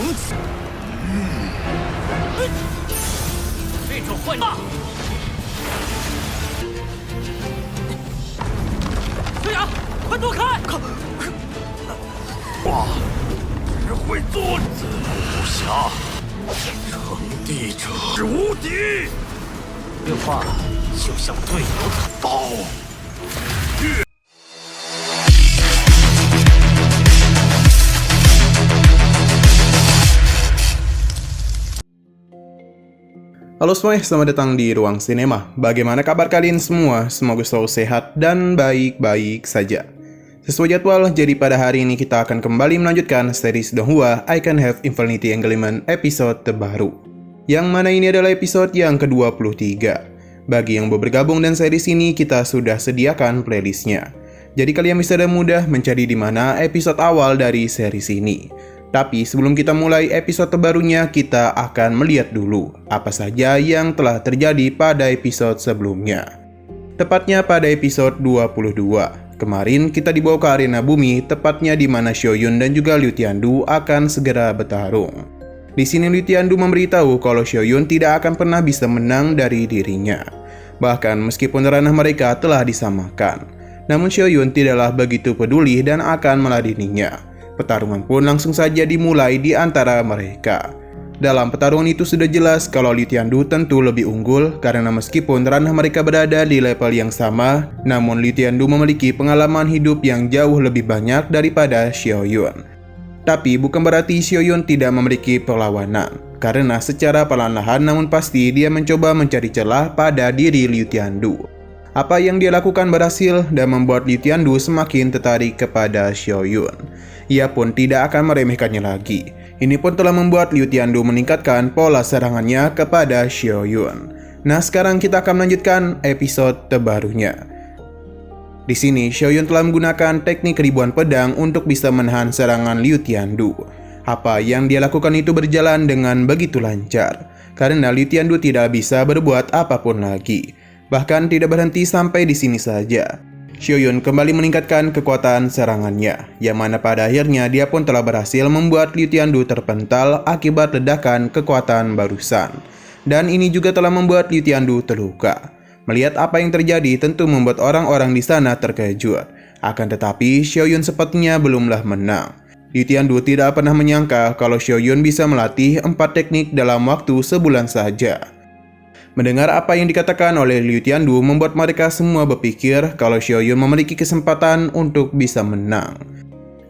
这种混账！秋雅，快躲开！哇，只会作子无暇，成帝者是无敌。这话就像队友的刀。Halo semuanya, selamat datang di Ruang Sinema. Bagaimana kabar kalian semua? Semoga selalu sehat dan baik-baik saja. Sesuai jadwal, jadi pada hari ini kita akan kembali melanjutkan series Donghua I Can Have Infinity Engagement episode terbaru. Yang mana ini adalah episode yang ke-23. Bagi yang baru bergabung dan series ini, kita sudah sediakan playlistnya. Jadi kalian bisa dengan mudah mencari di mana episode awal dari series ini. Tapi sebelum kita mulai episode terbarunya, kita akan melihat dulu apa saja yang telah terjadi pada episode sebelumnya. Tepatnya pada episode 22. Kemarin kita dibawa ke arena bumi, tepatnya di mana Xiaoyun dan juga Liu Tiandu akan segera bertarung. Di sini Liu Tiandu memberitahu kalau Xiaoyun tidak akan pernah bisa menang dari dirinya. Bahkan meskipun ranah mereka telah disamakan. Namun Xiaoyun tidaklah begitu peduli dan akan meladeninya. Pertarungan pun langsung saja dimulai di antara mereka. Dalam pertarungan itu sudah jelas kalau Liu Tiandu tentu lebih unggul karena meskipun ranah mereka berada di level yang sama, namun Liu Tiandu memiliki pengalaman hidup yang jauh lebih banyak daripada Xiaoyun. Tapi bukan berarti Xiaoyun tidak memiliki perlawanan, karena secara perlahan-lahan namun pasti dia mencoba mencari celah pada diri Liu Tiandu. Apa yang dia lakukan berhasil dan membuat Liu Tiandu semakin tertarik kepada Xiaoyun. Ia pun tidak akan meremehkannya lagi. Ini pun telah membuat Liu Tiandu meningkatkan pola serangannya kepada Xiaoyun. Nah, sekarang kita akan melanjutkan episode terbarunya. Di sini, Xiaoyun telah menggunakan teknik ribuan pedang untuk bisa menahan serangan Liu Tiandu. Apa yang dia lakukan itu berjalan dengan begitu lancar, karena Liu Tiandu tidak bisa berbuat apapun lagi. Bahkan tidak berhenti sampai di sini saja. Xiaoyun kembali meningkatkan kekuatan serangannya, yang mana pada akhirnya dia pun telah berhasil membuat Liu Tiandu terpental akibat ledakan kekuatan barusan. Dan ini juga telah membuat Liu Tiandu terluka. Melihat apa yang terjadi tentu membuat orang-orang di sana terkejut. Akan tetapi Xiaoyun sepertinya belumlah menang. Liu Tiandu tidak pernah menyangka kalau Xiaoyun bisa melatih 4 teknik dalam waktu sebulan saja. Mendengar apa yang dikatakan oleh Liu Tiandu membuat mereka semua berpikir kalau Xiaoyun memiliki kesempatan untuk bisa menang.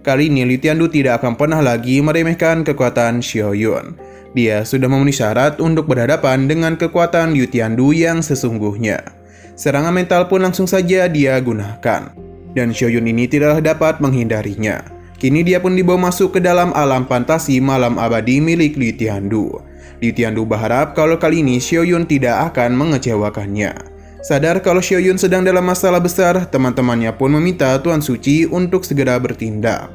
Kali ini Liu Tiandu tidak akan pernah lagi meremehkan kekuatan Xiaoyun. Dia sudah memenuhi syarat untuk berhadapan dengan kekuatan Liu Tiandu yang sesungguhnya. Serangan mental pun langsung saja dia gunakan. Dan Xiaoyun ini tidak dapat menghindarinya. Kini dia pun dibawa masuk ke dalam alam fantasi malam abadi milik Liu Tiandu. Liu Tiandu berharap kalau kali ini Xiaoyun tidak akan mengecewakannya. Sadar kalau Xiaoyun sedang dalam masalah besar, teman-temannya pun meminta Tuan Suci untuk segera bertindak.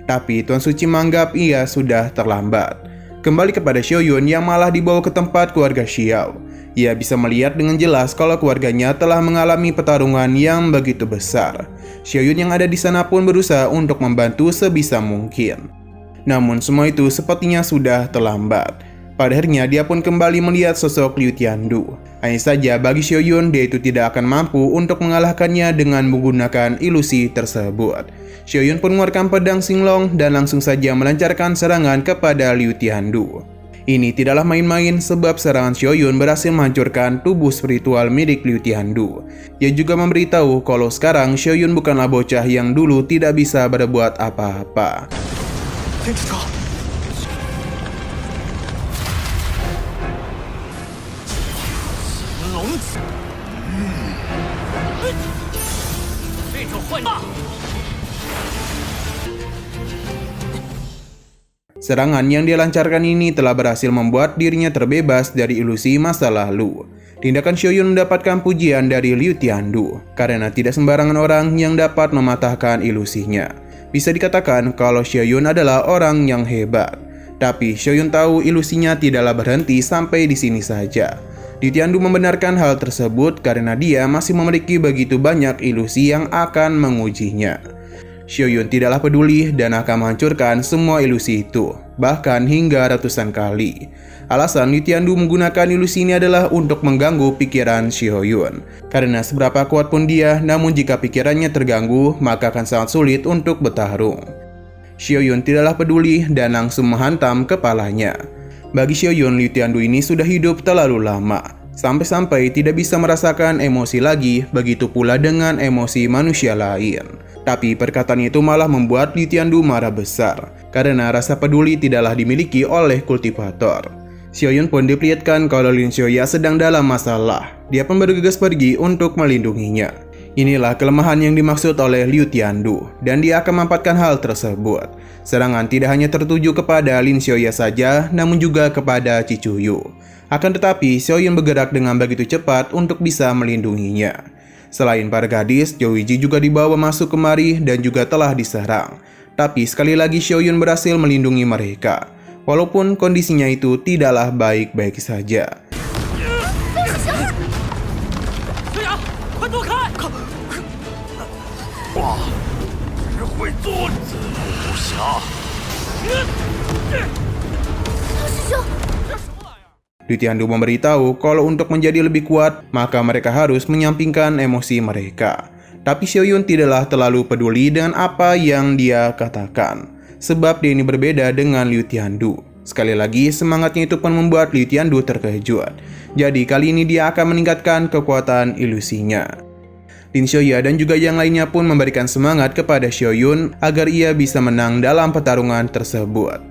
Tapi Tuan Suci menganggap ia sudah terlambat. Kembali kepada Xiaoyun yang malah dibawa ke tempat keluarga Xiao. Ia bisa melihat dengan jelas kalau keluarganya telah mengalami pertarungan yang begitu besar. Xiaoyun yang ada di sana pun berusaha untuk membantu sebisa mungkin. Namun semua itu sepertinya sudah terlambat. Pada akhirnya dia pun kembali melihat sosok Liu Tiandu. Hanya saja bagi Xiaoyun dia itu tidak akan mampu untuk mengalahkannya dengan menggunakan ilusi tersebut. Xiaoyun pun mengeluarkan pedang Xinglong dan langsung saja melancarkan serangan kepada Liu Tiandu. Ini tidaklah main-main sebab serangan Xiaoyun berhasil menghancurkan tubuh spiritual milik Liu Tiandu. Ia juga memberitahu kalau sekarang Xiaoyun bukanlah bocah yang dulu tidak bisa berbuat apa-apa. Serangan yang dia lancarkan ini telah berhasil membuat dirinya terbebas dari ilusi masa lalu. Tindakan Xiaoyun mendapatkan pujian dari Liu Tiandu, karena tidak sembarangan orang yang dapat mematahkan ilusinya. Bisa dikatakan kalau Xiaoyun adalah orang yang hebat. Tapi Xiaoyun tahu ilusinya tidaklah berhenti sampai di sini saja. Liu Tiandu membenarkan hal tersebut karena dia masih memiliki begitu banyak ilusi yang akan mengujinya. Xiaoyun tidaklah peduli dan akan menghancurkan semua ilusi itu. bahkan hingga ratusan kali. Alasan Liu Tiandu menggunakan ilusi ini adalah untuk mengganggu pikiran Xiaoyun. Karena seberapa kuat pun dia, namun jika pikirannya terganggu, maka akan sangat sulit untuk bertarung. Xiaoyun tidaklah peduli dan langsung menghantam kepalanya. Bagi Xiaoyun, Liu Tiandu ini sudah hidup terlalu lama, sampai-sampai tidak bisa merasakan emosi lagi, begitu pula dengan emosi manusia lain. Tapi perkataan itu malah membuat Liu Tiandu marah besar, karena rasa peduli tidaklah dimiliki oleh kultivator. Xiaoyun pun diperlihatkan kalau Lin Xiaoya sedang dalam masalah. Dia pun bergegas pergi untuk melindunginya. Inilah kelemahan yang dimaksud oleh Liu Tiandu, dan dia akan memanfaatkan hal tersebut. Serangan tidak hanya tertuju kepada Lin Xiaoya saja, namun juga kepada Cicuyu. Akan tetapi, Xiaoyun bergerak dengan begitu cepat untuk bisa melindunginya. Selain para gadis, Zhou Yiji juga dibawa masuk kemari dan juga telah diserang. Tapi sekali lagi Xiaoyun berhasil melindungi mereka. Walaupun kondisinya itu tidaklah baik-baik saja. Liu Tiandu memberitahu kalau untuk menjadi lebih kuat, maka mereka harus menyampingkan emosi mereka. Tapi Xiaoyun tidaklah terlalu peduli dengan apa yang dia katakan, sebab dia ini berbeda dengan Liu Tiandu. Sekali lagi, semangatnya itu pun membuat Liu Tiandu terkejut. Jadi kali ini dia akan meningkatkan kekuatan ilusinya. Lin Xiaoya dan juga yang lainnya pun memberikan semangat kepada Xiaoyun agar ia bisa menang dalam pertarungan tersebut.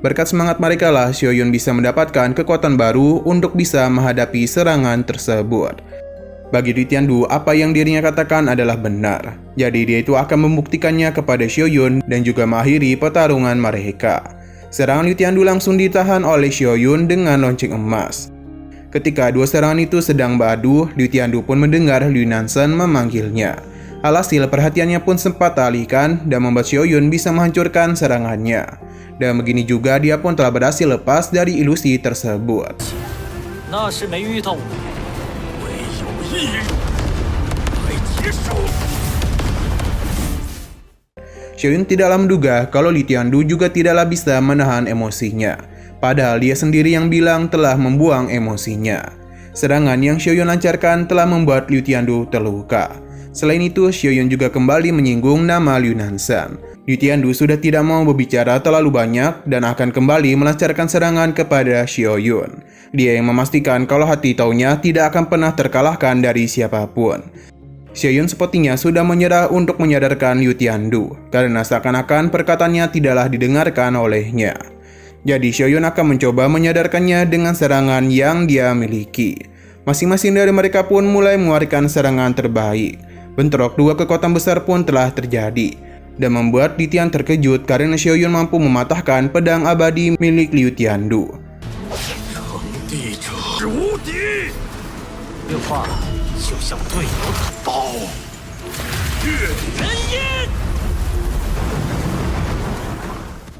Berkat semangat mereka lah Xiaoyun bisa mendapatkan kekuatan baru untuk bisa menghadapi serangan tersebut. Bagi Liu Tiandu, apa yang dirinya katakan adalah benar. Jadi dia itu akan membuktikannya kepada Xiaoyun dan juga mengakhiri pertarungan mereka. Serangan Liu Tiandu langsung ditahan oleh Xiaoyun dengan lonceng emas. Ketika dua serangan itu sedang beradu, Liu Tiandu pun mendengar Liu Nansen memanggilnya. Alhasil perhatiannya pun sempat teralihkan dan membuat Xiaoyun bisa menghancurkan serangannya. Dan begini juga dia pun telah berhasil lepas dari ilusi tersebut. Xiaoyun tidaklah menduga kalau Liu Tiandu juga tidaklah bisa menahan emosinya. Padahal dia sendiri yang bilang telah membuang emosinya. Serangan yang Xiaoyun lancarkan telah membuat Liu Tiandu terluka. Selain itu, Xiaoyun juga kembali menyinggung nama Liu Nansen. Liu Tiandu sudah tidak mau berbicara terlalu banyak dan akan kembali melancarkan serangan kepada Xiaoyun. Dia yang memastikan kalau hati taunya tidak akan pernah terkalahkan dari siapapun. Xiaoyun sepertinya sudah menyerah untuk menyadarkan Liu Tiandu, karena seakan-akan perkataannya tidaklah didengarkan olehnya. Jadi Xiaoyun akan mencoba menyadarkannya dengan serangan yang dia miliki. Masing-masing dari mereka pun mulai mengeluarkan serangan terbaik. Bentrok dua kekuatan besar pun telah terjadi, dan membuat Liu Tian terkejut karena Xiaoyun mampu mematahkan pedang abadi milik Liu Tiandu.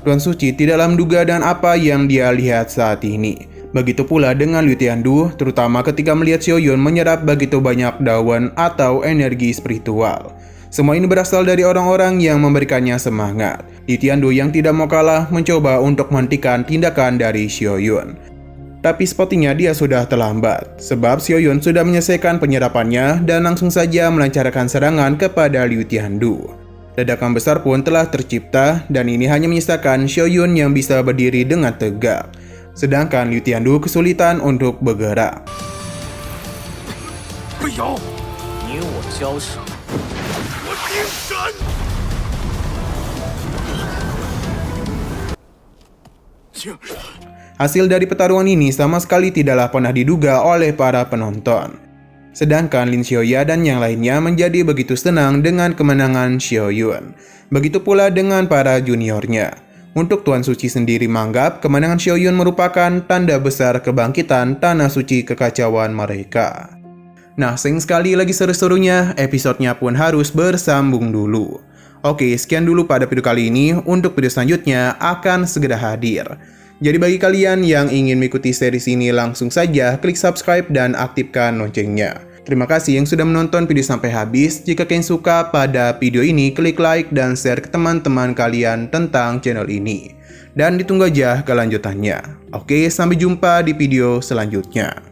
Tuan Suci tidaklah menduga dan apa yang dia lihat saat ini. Begitu pula dengan Liu Tiandu, terutama ketika melihat Xiaoyun menyerap begitu banyak daun atau energi spiritual. Semua ini berasal dari orang-orang yang memberikannya semangat. Liu Tiandu yang tidak mau kalah mencoba untuk menghentikan tindakan dari Xiaoyun. Tapi sepertinya dia sudah terlambat, sebab Xiaoyun sudah menyelesaikan penyerapannya dan langsung saja melancarkan serangan kepada Liu Tiandu. Ledakan besar pun telah tercipta dan ini hanya menyisakan Xiaoyun yang bisa berdiri dengan tegak. Sedangkan Liu Tiandu kesulitan untuk bergerak. Hasil dari pertarungan ini sama sekali tidaklah pernah diduga oleh para penonton. Sedangkan Lin Xiaoya dan yang lainnya menjadi begitu senang dengan kemenangan Xiaoyun. Begitu pula dengan para juniornya. Untuk Tuan Suci sendiri menganggap kemenangan Xiaoyun merupakan tanda besar kebangkitan tanah suci kekacauan mereka. Nah, sayang sekali lagi seru-serunya, episodenya pun harus bersambung dulu. Oke, sekian dulu pada video kali ini. Untuk video selanjutnya akan segera hadir. Jadi bagi kalian yang ingin mengikuti series ini, langsung saja klik subscribe dan aktifkan loncengnya. Terima kasih yang sudah menonton video sampai habis. Jika kalian suka pada video ini, klik like dan share ke teman-teman kalian tentang channel ini. Dan ditunggu aja kelanjutannya. Oke, sampai jumpa di video selanjutnya.